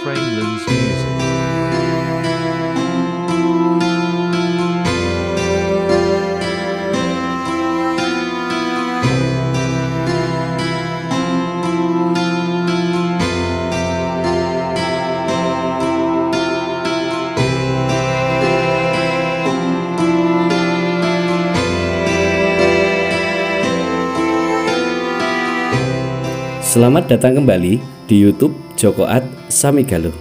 Framelands Music. Selamat datang kembali di YouTube Joko Art Samigaluh.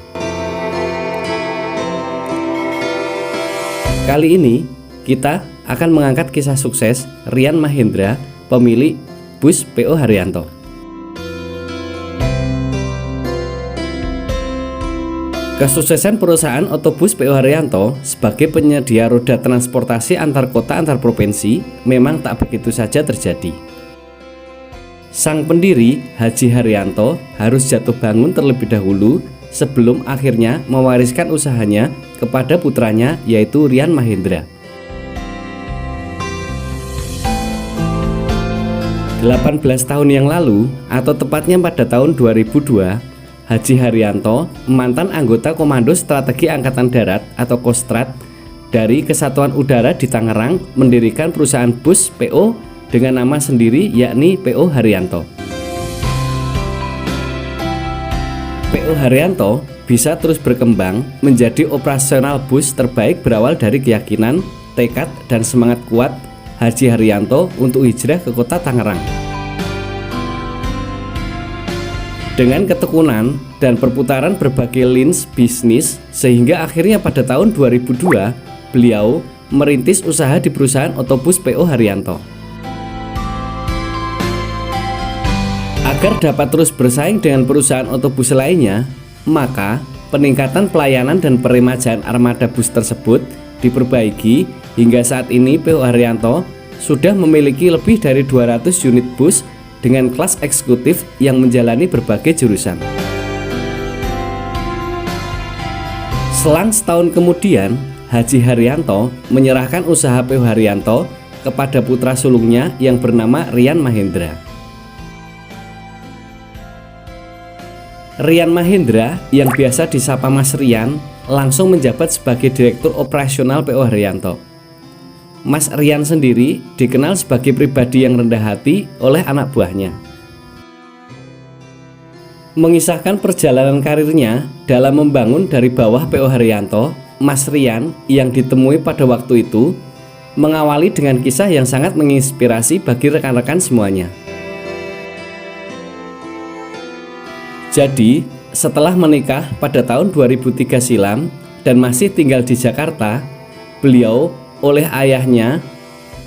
Kali ini kita akan mengangkat kisah sukses Rian Mahendra, pemilik bus PO Haryanto. Kesuksesan perusahaan otobus PO Haryanto sebagai penyedia roda transportasi antar kota antar provinsi memang tak begitu saja terjadi. Sang pendiri, Haji Haryanto, harus jatuh bangun terlebih dahulu sebelum akhirnya mewariskan usahanya kepada putranya, yaitu Rian Mahendra. 18 tahun yang lalu, atau tepatnya pada tahun 2002, Haji Haryanto, mantan anggota Komando Strategi Angkatan Darat atau Kostrad dari Kesatuan Udara di Tangerang, mendirikan perusahaan bus PO dengan nama sendiri, yakni PO Haryanto. PO Haryanto bisa terus berkembang menjadi operasional bus terbaik berawal dari keyakinan, tekad, dan semangat kuat Haji Haryanto untuk hijrah ke kota Tangerang. Dengan ketekunan dan perputaran berbagai lins bisnis, sehingga akhirnya pada tahun 2002 beliau merintis usaha di perusahaan otobus PO Haryanto. Agar dapat terus bersaing dengan perusahaan otobus lainnya, maka peningkatan pelayanan dan peremajaan armada bus tersebut diperbaiki hingga saat ini PO Haryanto sudah memiliki lebih dari 200 unit bus dengan kelas eksekutif yang menjalani berbagai jurusan. Selang setahun kemudian, Haji Haryanto menyerahkan usaha PO Haryanto kepada putra sulungnya yang bernama Rian Mahendra. Rian Mahendra yang biasa disapa Mas Rian langsung menjabat sebagai Direktur Operasional PO Haryanto. Mas Rian sendiri dikenal sebagai pribadi yang rendah hati oleh anak buahnya. Mengisahkan perjalanan karirnya dalam membangun dari bawah PO Haryanto, Mas Rian yang ditemui pada waktu itu mengawali dengan kisah yang sangat menginspirasi bagi rekan-rekan semuanya. Jadi, setelah menikah pada tahun 2003 silam dan masih tinggal di Jakarta, beliau oleh ayahnya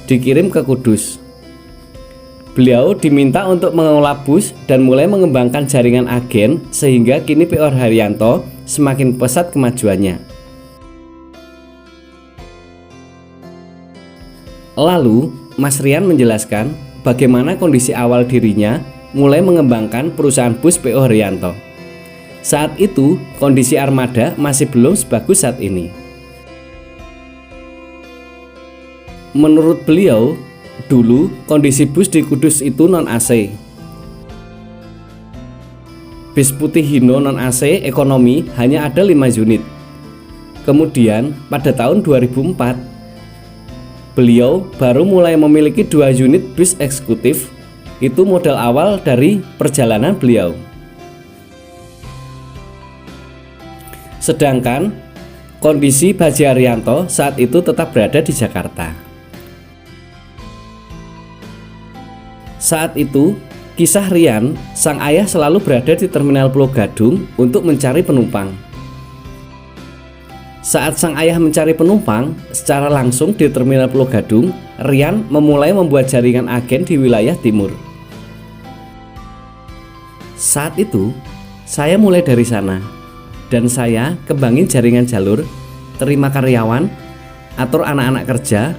dikirim ke Kudus. Beliau diminta untuk mengelola bus dan mulai mengembangkan jaringan agen sehingga kini PO Haryanto semakin pesat kemajuannya. Lalu, Mas Rian menjelaskan bagaimana kondisi awal dirinya mulai mengembangkan perusahaan bus PO Haryanto. Saat itu, kondisi armada masih belum sebagus saat ini. Menurut beliau, dulu kondisi bus di Kudus itu non-AC. Bis putih Hino non-AC ekonomi hanya ada 5 unit. Kemudian, pada tahun 2004, beliau baru mulai memiliki 2 unit bus eksekutif. Itu modal awal dari perjalanan beliau. Sedangkan kondisi Haji Haryanto saat itu tetap berada di Jakarta. Saat itu, kisah Rian, sang ayah selalu berada di Terminal Pulau Gadung untuk mencari penumpang. Saat sang ayah mencari penumpang secara langsung di Terminal Pulau Gadung, Rian memulai membuat jaringan agen di wilayah timur. Saat itu, saya mulai dari sana dan saya kembangin jaringan jalur, terima karyawan, atur anak-anak kerja,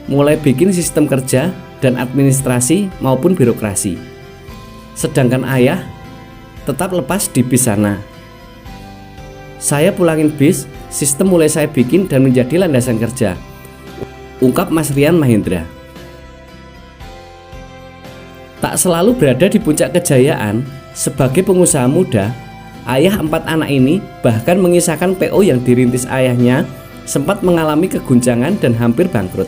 mulai bikin sistem kerja dan administrasi maupun birokrasi. Sedangkan ayah tetap lepas di bis sana. Saya pulangin bis, sistem mulai saya bikin dan menjadi landasan kerja, ungkap Mas Rian Mahendra. Tak selalu berada di puncak kejayaan, sebagai pengusaha muda, Ayah 4 anak ini bahkan mengisahkan PO yang dirintis ayahnya sempat mengalami keguncangan dan hampir bangkrut.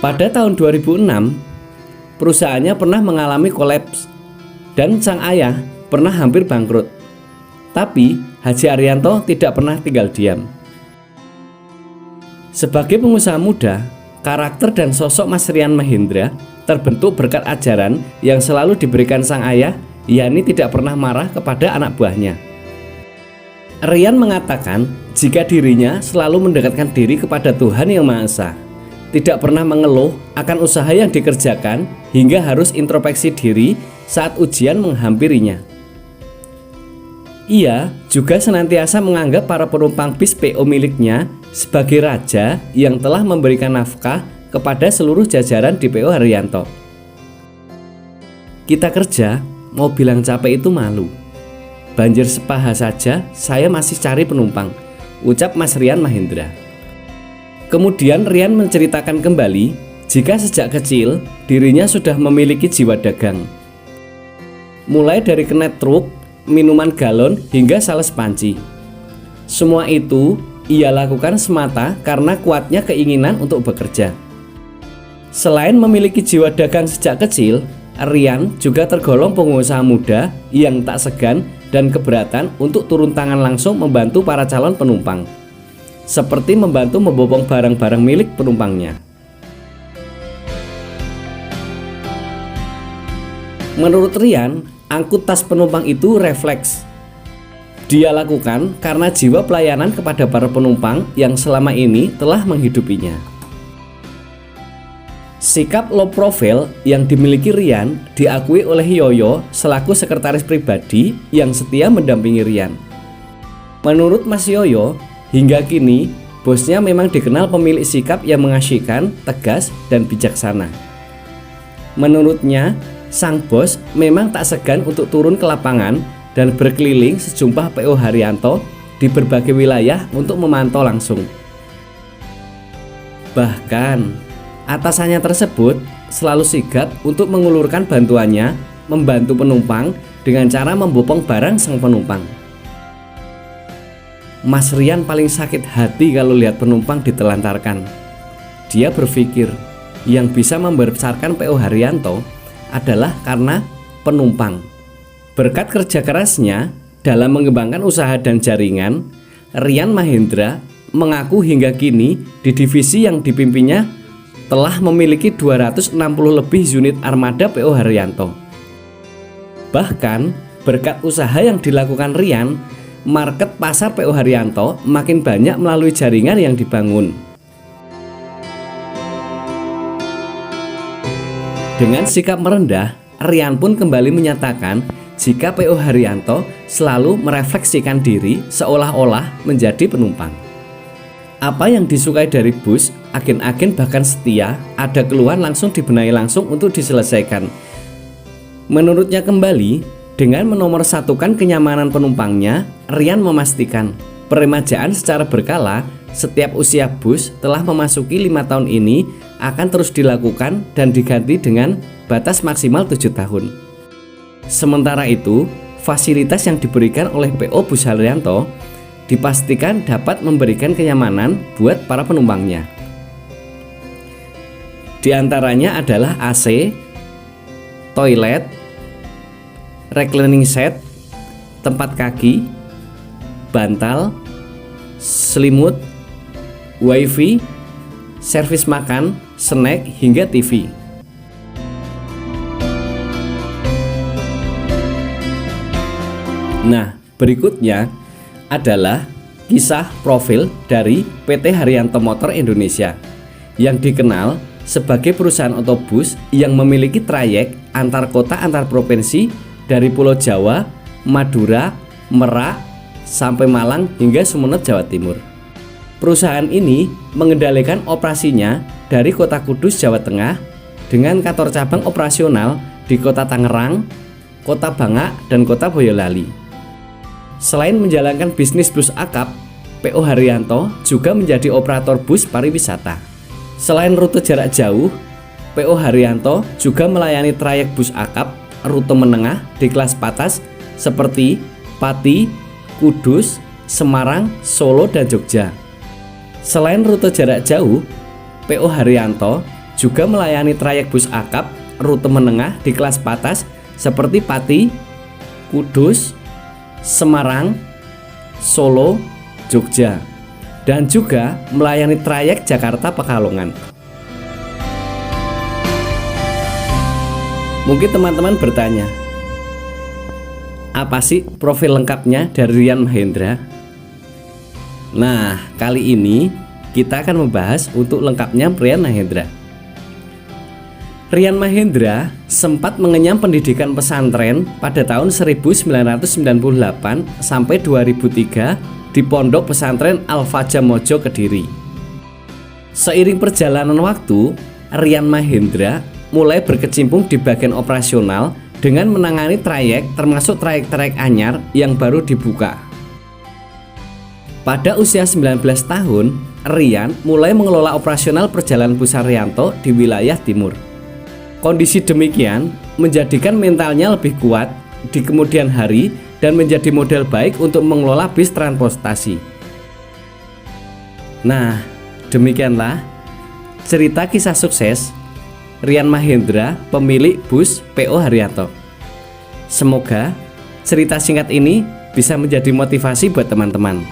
Pada tahun 2006, perusahaannya pernah mengalami kolaps dan sang ayah pernah hampir bangkrut. Tapi Haji Arianto tidak pernah tinggal diam. Sebagai pengusaha muda, karakter dan sosok Mas Rian Mahendra terbentuk berkat ajaran yang selalu diberikan sang ayah, yakni tidak pernah marah kepada anak buahnya. Rian mengatakan jika dirinya selalu mendekatkan diri kepada Tuhan Yang Maha Esa, tidak pernah mengeluh akan usaha yang dikerjakan hingga harus introspeksi diri saat ujian menghampirinya. Ia juga senantiasa menganggap para penumpang bis PO miliknya sebagai raja yang telah memberikan nafkah kepada seluruh jajaran di PO Haryanto. Kita kerja, mau bilang capek itu malu. Banjir sepaha saja saya masih cari penumpang, ucap Mas Rian Mahendra. Kemudian Rian menceritakan kembali jika sejak kecil dirinya sudah memiliki jiwa dagang. Mulai dari kernet truk, minuman galon hingga sales panci. Semua itu ia lakukan semata karena kuatnya keinginan untuk bekerja. Selain memiliki jiwa dagang sejak kecil, Rian juga tergolong pengusaha muda yang tak segan dan keberatan untuk turun tangan langsung membantu para calon penumpang, seperti membantu membopong barang-barang milik penumpangnya. Menurut Rian, angkut tas penumpang itu refleks. Dia lakukan karena jiwa pelayanan kepada para penumpang yang selama ini telah menghidupinya. Sikap low profile yang dimiliki Rian diakui oleh Yoyo selaku sekretaris pribadi yang setia mendampingi Rian. Menurut Mas Yoyo, hingga kini bosnya memang dikenal pemilik sikap yang mengasyikkan, tegas, dan bijaksana. Menurutnya, sang bos memang tak segan untuk turun ke lapangan dan berkeliling sejumlah PO Haryanto di berbagai wilayah untuk memantau langsung. Bahkan, atasannya tersebut selalu sigap untuk mengulurkan bantuannya membantu penumpang dengan cara membopong barang sang penumpang. Mas Rian paling sakit hati kalau lihat penumpang ditelantarkan. Dia berpikir yang bisa membesarkan PO Haryanto adalah karena penumpang. Berkat kerja kerasnya dalam mengembangkan usaha dan jaringan, Rian Mahendra mengaku hingga kini di divisi yang dipimpinnya telah memiliki 260 lebih unit armada PO Haryanto. Bahkan berkat usaha yang dilakukan Rian, market pasar PO Haryanto makin banyak melalui jaringan yang dibangun. Dengan sikap merendah, Rian pun kembali menyatakan jika PO Haryanto selalu merefleksikan diri seolah-olah menjadi penumpang. Apa yang disukai dari bus, agen-agen bahkan setia, ada keluhan langsung dibenahi langsung untuk diselesaikan. Menurutnya kembali, dengan menomorsatukan kenyamanan penumpangnya, Rian memastikan peremajaan secara berkala setiap usia bus telah memasuki 5 tahun ini akan terus dilakukan dan diganti dengan batas maksimal 7 tahun. Sementara itu, fasilitas yang diberikan oleh PO Bus Haryanto dipastikan dapat memberikan kenyamanan buat para penumpangnya. Di antaranya adalah AC, toilet, reclining set, tempat kaki, bantal, selimut, wifi, servis makan, snack, hingga TV. Nah, berikutnya adalah kisah profil dari PT Haryanto Motor Indonesia yang dikenal sebagai perusahaan otobus yang memiliki trayek antar kota antar provinsi dari Pulau Jawa, Madura, Merak, sampai Malang hingga Sumeneb, Jawa Timur. Perusahaan ini mengendalikan operasinya dari Kota Kudus, Jawa Tengah dengan kantor cabang operasional di Kota Tangerang, Kota Bangak, dan Kota Boyolali. Selain menjalankan bisnis bus akap, PO Haryanto juga menjadi operator bus pariwisata. Selain rute jarak jauh, PO Haryanto juga melayani trayek bus akap rute menengah di kelas Patas seperti Pati, Kudus, Semarang, Solo, dan Jogja. Selain rute jarak jauh, PO Haryanto juga melayani trayek bus akap rute menengah di kelas Patas seperti Pati, Kudus, Semarang, Solo, Jogja, dan juga melayani trayek Jakarta Pekalongan. Mungkin teman-teman bertanya, apa sih profil lengkapnya dari Rian Mahendra? Nah, kali ini kita akan membahas untuk lengkapnya Rian Mahendra. Rian Mahendra sempat mengenyam pendidikan pesantren pada tahun 1998 sampai 2003 di Pondok Pesantren Al-Fajr Mojo, Kediri. Seiring perjalanan waktu, Rian Mahendra mulai berkecimpung di bagian operasional dengan menangani trayek termasuk trayek-trayek anyar yang baru dibuka. Pada usia 19 tahun, Rian mulai mengelola operasional perjalanan bus Haryanto di wilayah timur. Kondisi demikian menjadikan mentalnya lebih kuat di kemudian hari dan menjadi model baik untuk mengelola bis transportasi. Nah, demikianlah cerita kisah sukses Rian Mahendra, pemilik bus PO Haryanto. Semoga cerita singkat ini bisa menjadi motivasi buat teman-teman.